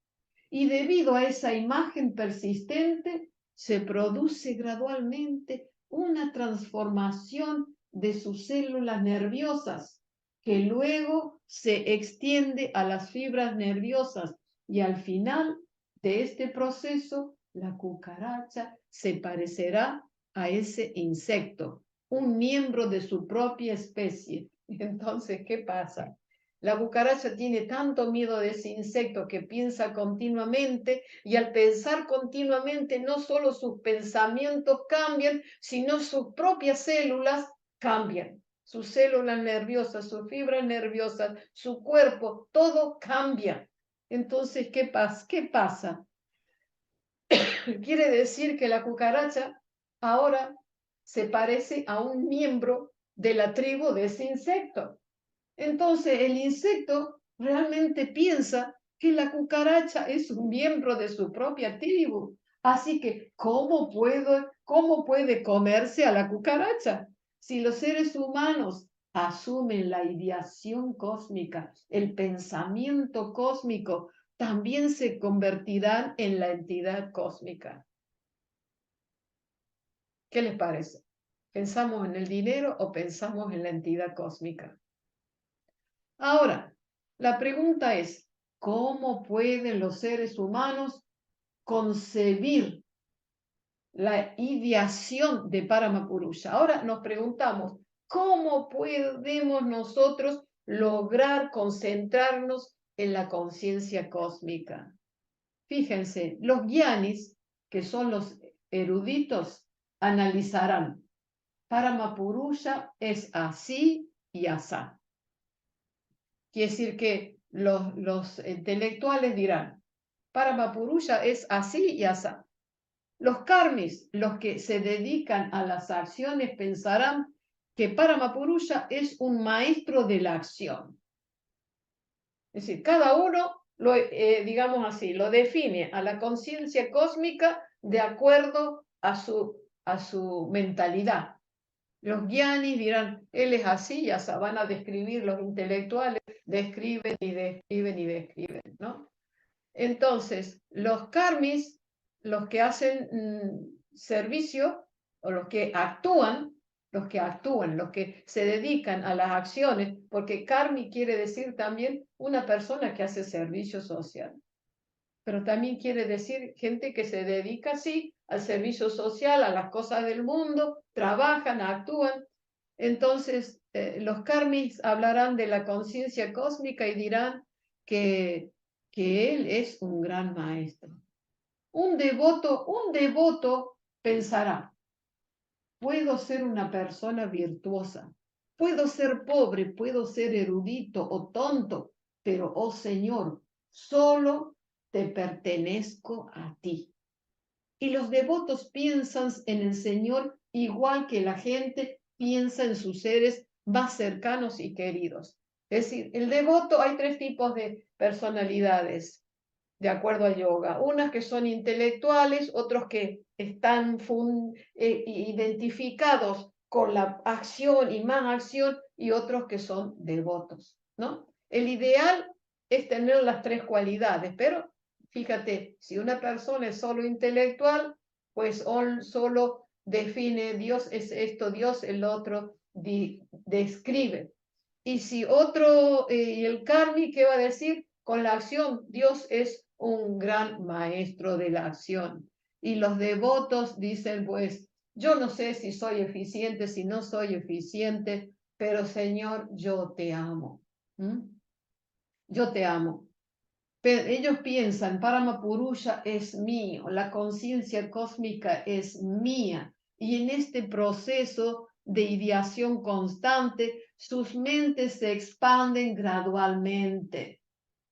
Y debido a esa imagen persistente, se produce gradualmente una transformación de sus células nerviosas, que luego se extiende a las fibras nerviosas y al final de este proceso, la cucaracha se parecerá a ese insecto, un miembro de su propia especie. Entonces, ¿qué pasa? La cucaracha tiene tanto miedo de ese insecto que piensa continuamente y al pensar continuamente no solo sus pensamientos cambian, sino sus propias células cambian. Sus células nerviosas, sus fibras nerviosas, su cuerpo, todo cambia. Entonces, ¿qué pasa? ¿Qué pasa? Quiere decir que la cucaracha ahora se parece a un miembro de la tribu de ese insecto. Entonces el insecto realmente piensa que la cucaracha es un miembro de su propia tribu. Así que, ¿cómo puede comerse a la cucaracha? Si los seres humanos asumen la ideación cósmica, el pensamiento cósmico, también se convertirán en la entidad cósmica. ¿Qué les parece? ¿Pensamos en el dinero o pensamos en la entidad cósmica? Ahora, la pregunta es, ¿cómo pueden los seres humanos concebir la ideación de Paramapurusha? Ahora nos preguntamos, ¿cómo podemos nosotros lograr concentrarnos en la conciencia cósmica? Fíjense, los gyanis, que son los eruditos, analizarán. Paramapurusha es así y asá. Quiere decir que los intelectuales dirán, Paramapurusha es así y asá. Los karmis, los que se dedican a las acciones, pensarán que Paramapurusha es un maestro de la acción. Es decir, cada uno, digamos así, lo define a la conciencia cósmica de acuerdo a su mentalidad. Los gyanis dirán, él es así, ya se van a describir los intelectuales, describen y describen y describen, ¿no? Entonces, los karmis, los que hacen servicio, o los que actúan, los que se dedican a las acciones, porque karmi quiere decir también una persona que hace servicio social, pero también quiere decir gente que se dedica, sí, al servicio social, a las cosas del mundo, trabajan, actúan. Entonces, los karmis hablarán de la conciencia cósmica y dirán que él es un gran maestro. Un devoto pensará, puedo ser una persona virtuosa, puedo ser pobre, puedo ser erudito o tonto, pero, oh Señor, solo te pertenezco a ti. Y los devotos piensan en el Señor igual que la gente piensa en sus seres más cercanos y queridos. Es decir, el devoto, hay tres tipos de personalidades de acuerdo al yoga. Unas que son intelectuales, otros que están identificados con la acción y más acción, y otros que son devotos, ¿no? El ideal es tener las tres cualidades, pero fíjate, si una persona es solo intelectual, pues solo define Dios es esto, Dios el otro describe. Y si otro, y el karmi, ¿qué va a decir? Con la acción, Dios es un gran maestro de la acción. Y los devotos dicen, pues, yo no sé si soy eficiente, si no soy eficiente, pero Señor, yo te amo. ¿Mm? Yo te amo. Pero ellos piensan, Paramapurusha es mío, la conciencia cósmica es mía. Y en este proceso de ideación constante, sus mentes se expanden gradualmente.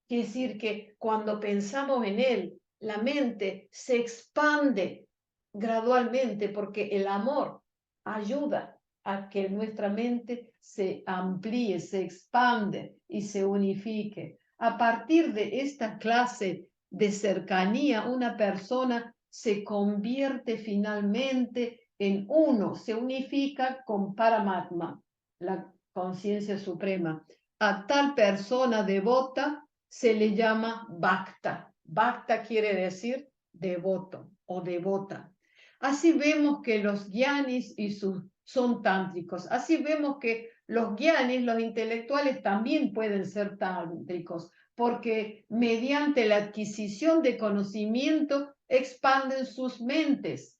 Quiere decir que cuando pensamos en él, la mente se expande gradualmente porque el amor ayuda a que nuestra mente se amplíe, se expande y se unifique. A partir de esta clase de cercanía, una persona se convierte finalmente en uno, se unifica con Paramatma, la conciencia suprema. A tal persona devota se le llama Bhakta. Bhakta quiere decir devoto o devota. Así vemos que los gyanis son tántricos. Así vemos que los gyanis, los intelectuales, también pueden ser tántricos, porque mediante la adquisición de conocimiento expanden sus mentes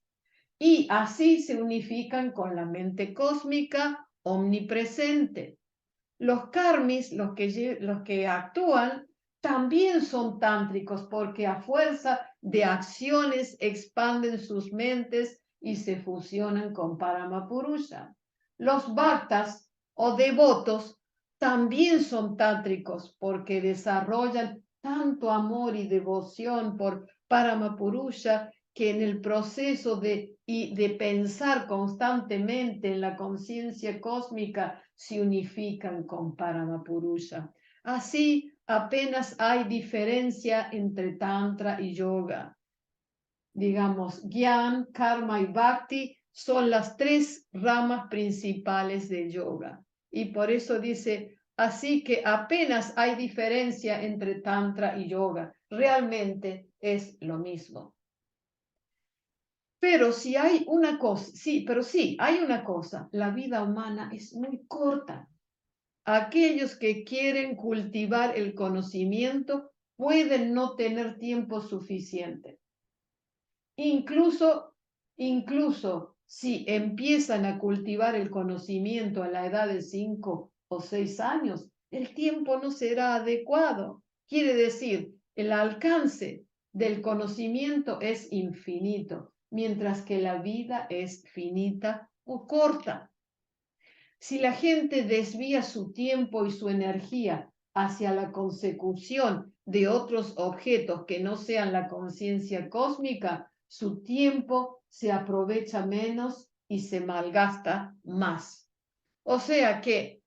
y así se unifican con la mente cósmica omnipresente. Los karmis, los que actúan, también son tántricos porque a fuerza de acciones expanden sus mentes y se fusionan con Paramapurusha. Los bhaktas o devotos también son tántricos porque desarrollan tanto amor y devoción por Paramapurusha que en el proceso de pensar constantemente en la conciencia cósmica se unifican con Paramapurusha. Así apenas hay diferencia entre Tantra y Yoga. Digamos, Gyan, Karma y Bhakti son las tres ramas principales del yoga. Y por eso dice, así que apenas hay diferencia entre Tantra y Yoga. Realmente es lo mismo. Pero si hay una cosa, hay una cosa, la vida humana es muy corta. Aquellos que quieren cultivar el conocimiento pueden no tener tiempo suficiente. Incluso si empiezan a cultivar el conocimiento a la edad de 5 o 6 años, el tiempo no será adecuado. Quiere decir, el alcance del conocimiento es infinito, mientras que la vida es finita o corta. Si la gente desvía su tiempo y su energía hacia la consecución de otros objetos que no sean la conciencia cósmica, su tiempo se aprovecha menos y se malgasta más. O sea que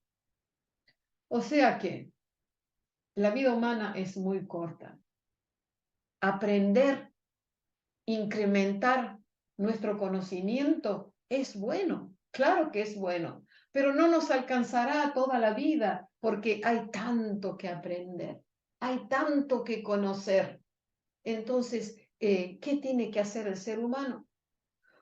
la vida humana es muy corta. Aprender, incrementar nuestro conocimiento es bueno, claro que es bueno, pero no nos alcanzará toda la vida porque hay tanto que aprender, hay tanto que conocer. Entonces, ¿qué tiene que hacer el ser humano?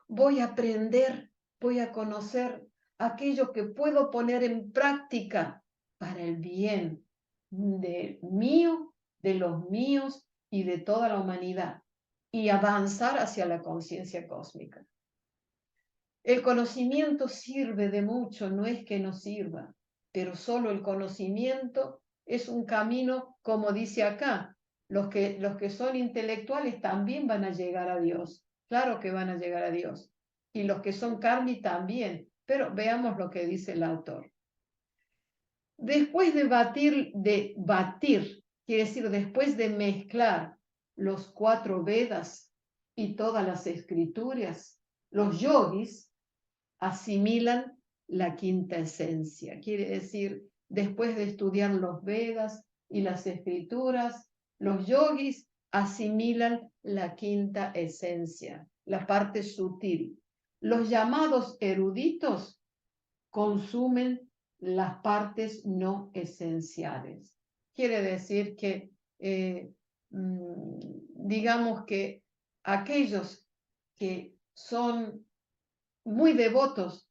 Voy a aprender, voy a conocer aquello que puedo poner en práctica para el bien de mío, de los míos y de toda la humanidad y avanzar hacia la conciencia cósmica. El conocimiento sirve de mucho, no es que no sirva, pero solo el conocimiento es un camino, como dice acá, los que son intelectuales también van a llegar a Dios, claro que van a llegar a Dios, y los que son karmi también, pero veamos lo que dice el autor. Después de batir, quiere decir después de mezclar los 4 Vedas y todas las escrituras, los yogis asimilan la quinta esencia. Quiere decir, después de estudiar los Vedas y las escrituras, los yogis asimilan la quinta esencia, la parte sutil. Los llamados eruditos consumen las partes no esenciales. Quiere decir que, digamos que aquellos que son muy devotos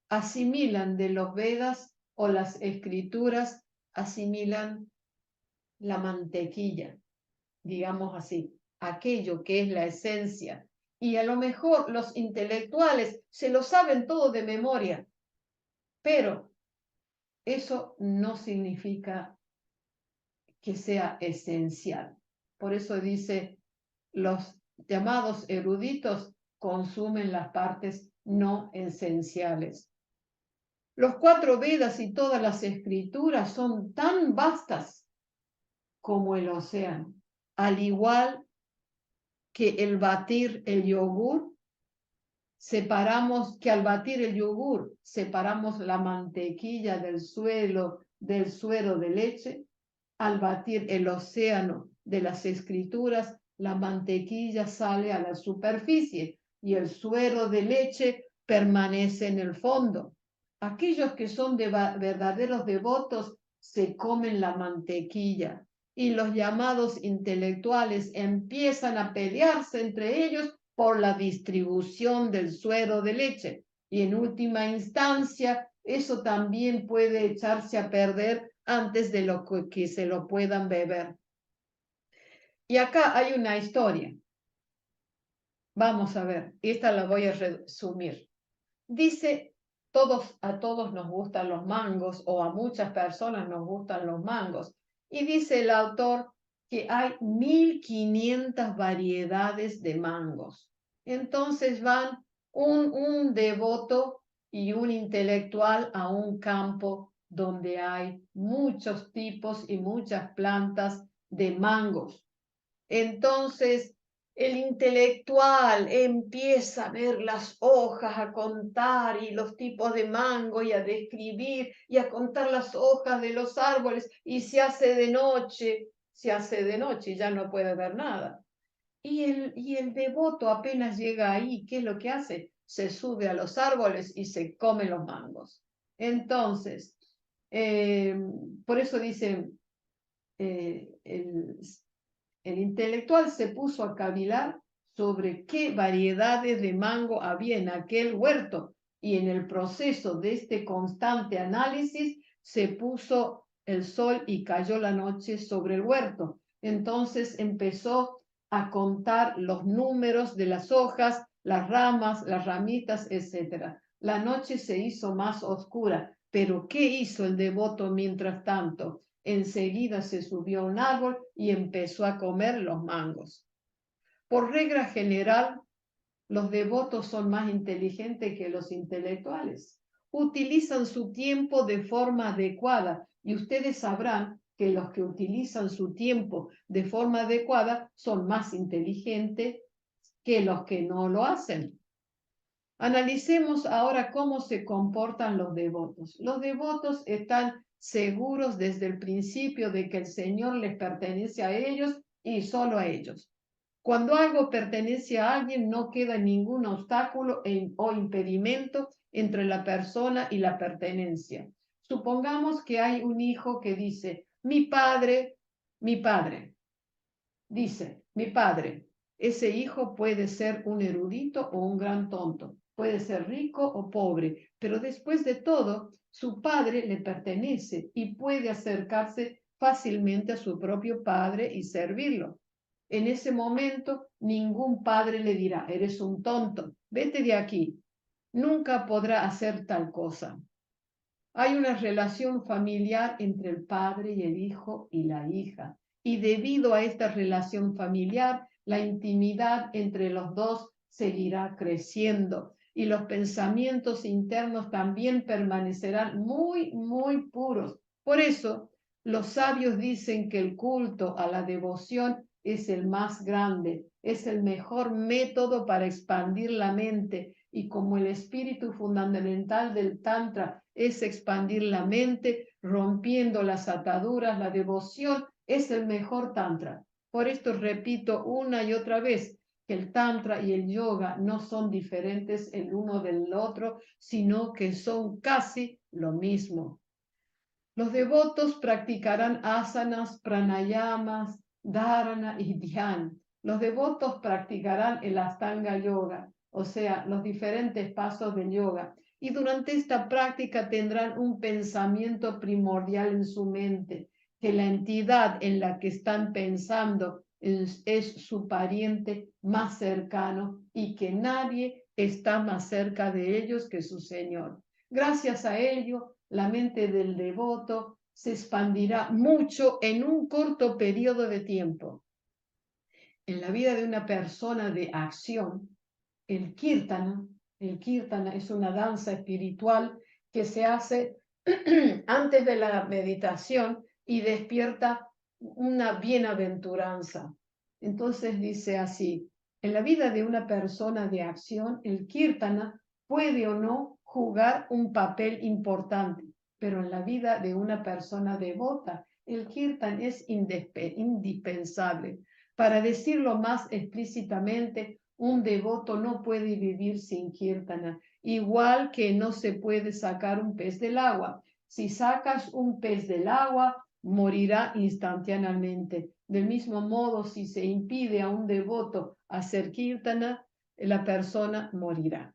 asimilan de los Vedas o las escrituras, asimilan la mantequilla. digamos así, aquello que es la esencia. Y a lo mejor los intelectuales se lo saben todo de memoria, pero eso no significa que sea esencial. Por eso dice, los llamados eruditos consumen las partes no esenciales. Los 4 Vedas y todas las escrituras son tan vastas como el océano, al igual que el batir el yogur, al batir el yogur separamos la mantequilla del suero de leche. Al batir el océano de las escrituras, la mantequilla sale a la superficie y el suero de leche permanece en el fondo. Aquellos que son verdaderos devotos se comen la mantequilla y los llamados intelectuales empiezan a pelearse entre ellos por la distribución del suero de leche. Y en última instancia, eso también puede echarse a perder antes de lo que se lo puedan beber. Y acá hay una historia. Vamos a ver, esta la voy a resumir. Dice, a todos nos gustan los mangos, o a muchas personas nos gustan los mangos. Y dice el autor que hay 1500 variedades de mangos. Entonces van un devoto y un intelectual a un campo donde hay muchos tipos y muchas plantas de mangos. Entonces el intelectual empieza a ver las hojas, a contar y los tipos de mango y a describir y a contar las hojas de los árboles, y se hace de noche y ya no puede ver nada. Y el devoto apenas llega ahí, ¿qué es lo que hace? Se sube a los árboles y se come los mangos. Entonces, por eso dicen, el intelectual se puso a cavilar sobre qué variedades de mango había en aquel huerto, y en el proceso de este constante análisis se puso el sol y cayó la noche sobre el huerto. Entonces empezó a contar los números de las hojas, las ramas, las ramitas, etc. La noche se hizo más oscura, pero ¿qué hizo el devoto mientras tanto? Enseguida se subió a un árbol y empezó a comer los mangos. Por regla general, los devotos son más inteligentes que los intelectuales. Utilizan su tiempo de forma adecuada, y ustedes sabrán que los que utilizan su tiempo de forma adecuada son más inteligentes que los que no lo hacen. Analicemos ahora cómo se comportan los devotos. Los devotos están seguros desde el principio de que el Señor les pertenece a ellos y solo a ellos. Cuando algo pertenece a alguien, no queda ningún obstáculo o impedimento entre la persona y la pertenencia. Supongamos que hay un hijo que dice, mi padre, dice, mi padre. Ese hijo puede ser un erudito o un gran tonto, puede ser rico o pobre, pero después de todo, su padre le pertenece y puede acercarse fácilmente a su propio padre y servirlo. En ese momento, ningún padre le dirá, eres un tonto, vete de aquí. Nunca podrá hacer tal cosa. Hay una relación familiar entre el padre y el hijo y la hija, y debido a esta relación familiar, la intimidad entre los dos seguirá creciendo y los pensamientos internos también permanecerán muy, muy puros. Por eso, los sabios dicen que el culto a la devoción es el más grande, es el mejor método para expandir la mente, y como el espíritu fundamental del Tantra es expandir la mente, rompiendo las ataduras, la devoción es el mejor Tantra. Por esto repito una y otra vez que el Tantra y el yoga no son diferentes el uno del otro, sino que son casi lo mismo. Los devotos practicarán asanas, pranayamas, dharana y dhyana. Los devotos practicarán el Ashtanga Yoga, o sea, los diferentes pasos del yoga, y durante esta práctica tendrán un pensamiento primordial en su mente, que la entidad en la que están pensando es su pariente más cercano y que nadie está más cerca de ellos que su Señor. Gracias a ello, la mente del devoto se expandirá mucho en un corto periodo de tiempo. En la vida de una persona de acción, el kirtana es una danza espiritual que se hace antes de la meditación y despierta una bienaventuranza. Entonces dice así, en la vida de una persona de acción, el kirtana puede o no jugar un papel importante, pero en la vida de una persona devota, el kirtan es indispensable. Para decirlo más explícitamente, un devoto no puede vivir sin kirtana, igual que no se puede sacar un pez del agua. Si sacas un pez del agua, morirá instantáneamente. Del mismo modo, si se impide a un devoto hacer kirtana, la persona morirá.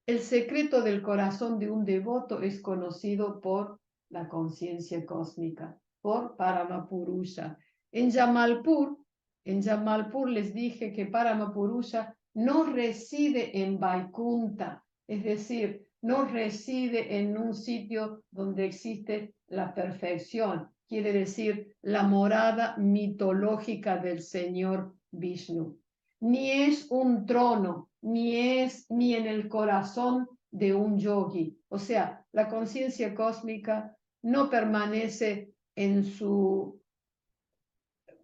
El secreto del corazón de un devoto es conocido por la conciencia cósmica, por Paramapurusha. En Jamalpur les dije que Paramapurusha no reside en Vaikunta, es decir, no reside en un sitio donde existe la perfección, quiere decir la morada mitológica del Señor Vishnu. Ni es un trono, ni en el corazón de un yogi. O sea, la conciencia cósmica no permanece en su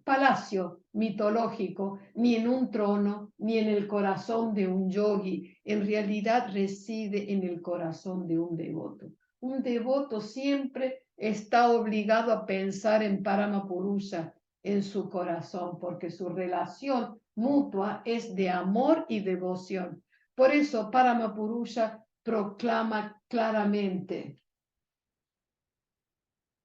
palacio mitológico, ni en un trono, ni en el corazón de un yogi. En realidad reside en el corazón de un devoto. Un devoto siempre está obligado a pensar en Paramapurusha en su corazón, porque su relación mutua es de amor y devoción. Por eso Paramapurusha proclama claramente,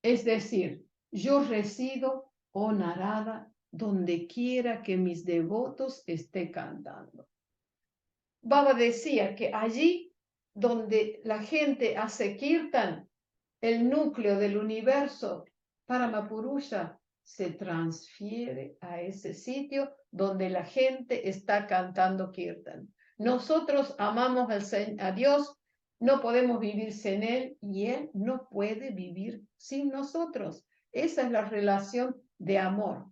es decir, yo resido, oh Narada, donde quiera que mis devotos esté cantando. Baba decía que allí donde la gente hace kirtan, el núcleo del universo, Paramapurusha, se transfiere a ese sitio donde la gente está cantando kirtan. Nosotros amamos a Dios, no podemos vivir sin Él y Él no puede vivir sin nosotros. Esa es la relación de amor.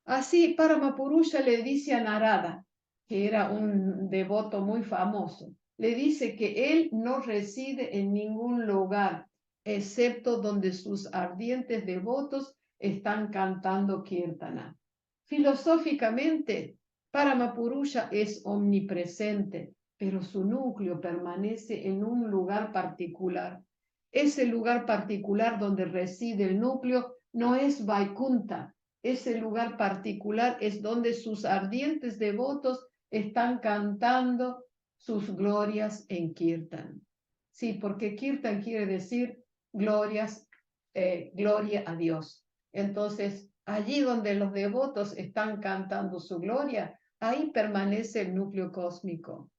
Así Paramapurusha le dice a Narada, que era un devoto muy famoso, le dice que él no reside en ningún lugar, excepto donde sus ardientes devotos están cantando kirtana. Filosóficamente, Paramapurusha es omnipresente, pero su núcleo permanece en un lugar particular. Ese lugar particular donde reside el núcleo no es Vaikunta. Ese lugar particular es donde sus ardientes devotos están cantando sus glorias en Kirtan. Sí, porque Kirtan quiere decir glorias, gloria a Dios. Entonces, allí donde los devotos están cantando su gloria, ahí permanece el núcleo cósmico.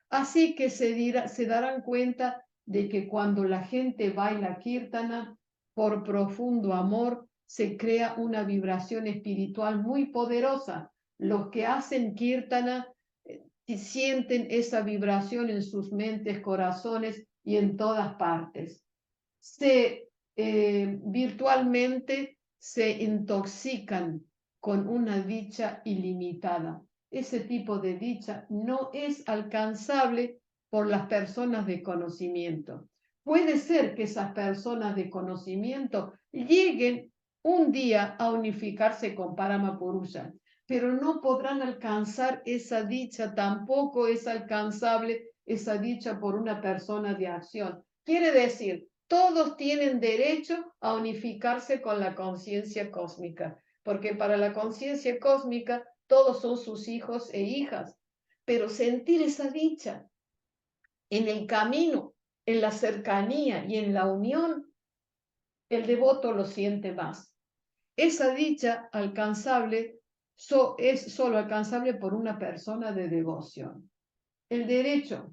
Así que se darán cuenta de que cuando la gente baila Kirtana, por profundo amor, se crea una vibración espiritual muy poderosa. Los que hacen Kirtana sienten esa vibración en sus mentes, corazones y en todas partes. Virtualmente se intoxican con una dicha ilimitada. Ese tipo de dicha no es alcanzable por las personas de conocimiento. Puede ser que esas personas de conocimiento lleguen un día a unificarse con Paramapurusha, pero no podrán alcanzar esa dicha, tampoco es alcanzable esa dicha por una persona de acción. Quiere decir, todos tienen derecho a unificarse con la conciencia cósmica, porque para la conciencia cósmica todos son sus hijos e hijas, pero sentir esa dicha en el camino, en la cercanía y en la unión, el devoto lo siente más. Esa dicha alcanzable es solo alcanzable por una persona de devoción. El derecho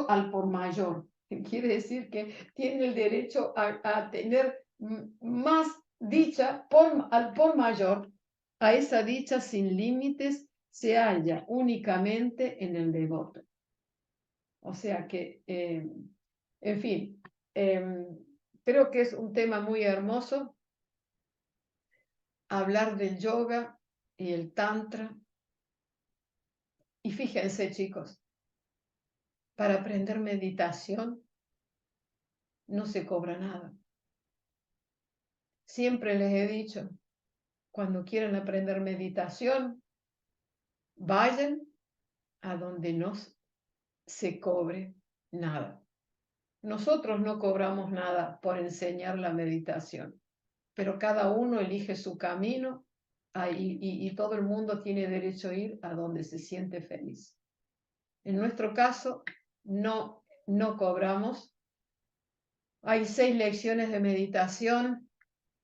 al por mayor, quiere decir que tiene el derecho a tener más dicha al por mayor, a esa dicha sin límites se halla únicamente en el devoto. O sea que, en fin, creo que es un tema muy hermoso hablar del yoga y el tantra. Y fíjense, chicos, para aprender meditación no se cobra nada. Siempre les he dicho, cuando quieran aprender meditación, vayan a donde no se cobre nada. Nosotros no cobramos nada por enseñar la meditación, pero cada uno elige su camino y todo el mundo tiene derecho a ir a donde se siente feliz. En nuestro caso, no cobramos. Hay 6 lecciones de meditación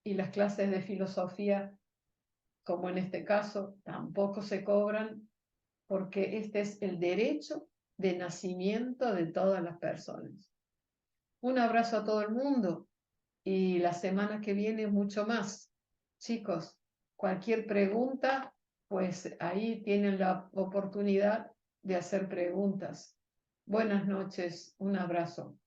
y las clases de filosofía, como en este caso, tampoco se cobran porque este es el derecho de nacimiento de todas las personas. Un abrazo a todo el mundo y la semana que viene mucho más. Chicos, cualquier pregunta, pues ahí tienen la oportunidad de hacer preguntas. Buenas noches, un abrazo.